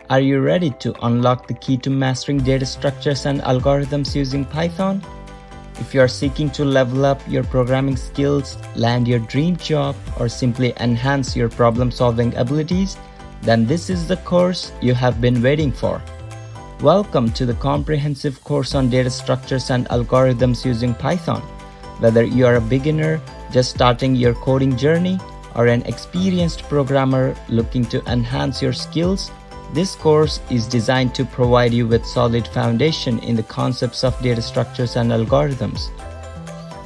Are you ready to unlock the key to mastering data structures and algorithms using Python? If you are seeking to level up your programming skills, land your dream job, or simply enhance your problem-solving abilities, then this is the course you have been waiting for. Welcome to the comprehensive course on data structures and algorithms using Python. Whether you are a beginner just starting your coding journey or an experienced programmer looking to enhance your skills, this course is designed to provide you with solid foundation in the concepts of data structures and algorithms.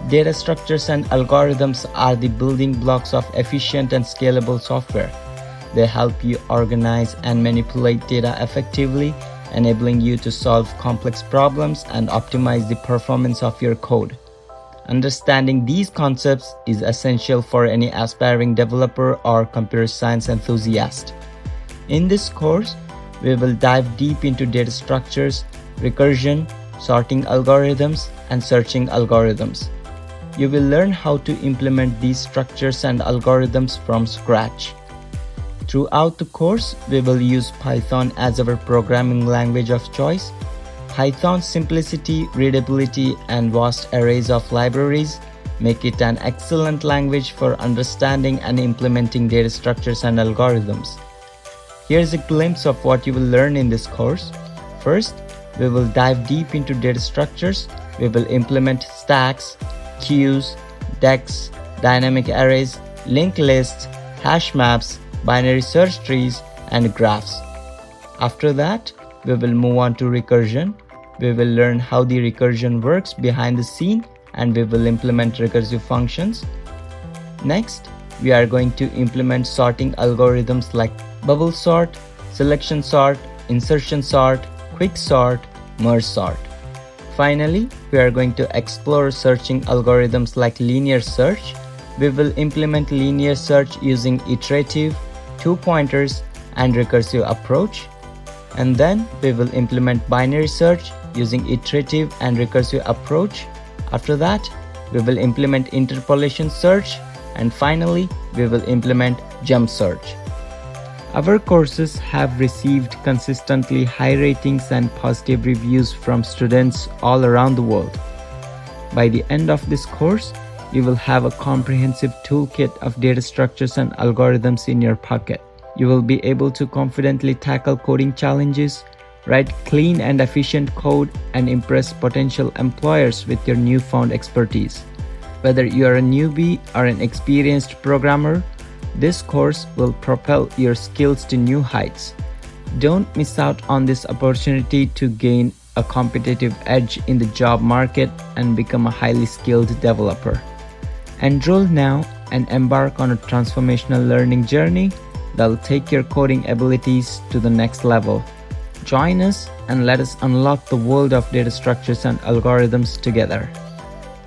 Data structures and algorithms are the building blocks of efficient and scalable software. They help you organize and manipulate data effectively, enabling you to solve complex problems and optimize the performance of your code. Understanding these concepts is essential for any aspiring developer or computer science enthusiast. In this course, we will dive deep into data structures, recursion, sorting algorithms, and searching algorithms. You will learn how to implement these structures and algorithms from scratch. Throughout the course, we will use Python as our programming language of choice. Python's simplicity, readability, and vast arrays of libraries make it an excellent language for understanding and implementing data structures and algorithms. Here's a glimpse of what you will learn in this course. First, we will dive deep into data structures. We will implement stacks, queues, decks, dynamic arrays, linked lists, hash maps, binary search trees, and graphs. After that, we will move on to recursion. We will learn how the recursion works behind the scene, and we will implement recursive functions. Next, we are going to implement sorting algorithms like bubble sort, selection sort, insertion sort, quick sort, merge sort. Finally, we are going to explore searching algorithms like linear search. We will implement linear search using iterative, two pointers, and recursive approach. And then we will implement binary search using iterative and recursive approach. After that, we will implement interpolation search, and finally, we will implement jump search. Our courses have received consistently high ratings and positive reviews from students all around the world. By the end of this course, you will have a comprehensive toolkit of data structures and algorithms in your pocket. You will be able to confidently tackle coding challenges, write clean and efficient code, and impress potential employers with your newfound expertise. Whether you are a newbie or an experienced programmer, this course will propel your skills to new heights. Don't miss out on this opportunity to gain a competitive edge in the job market and become a highly skilled developer. Enroll now and embark on a transformational learning journey that will take your coding abilities to the next level. Join us and let us unlock the world of data structures and algorithms together.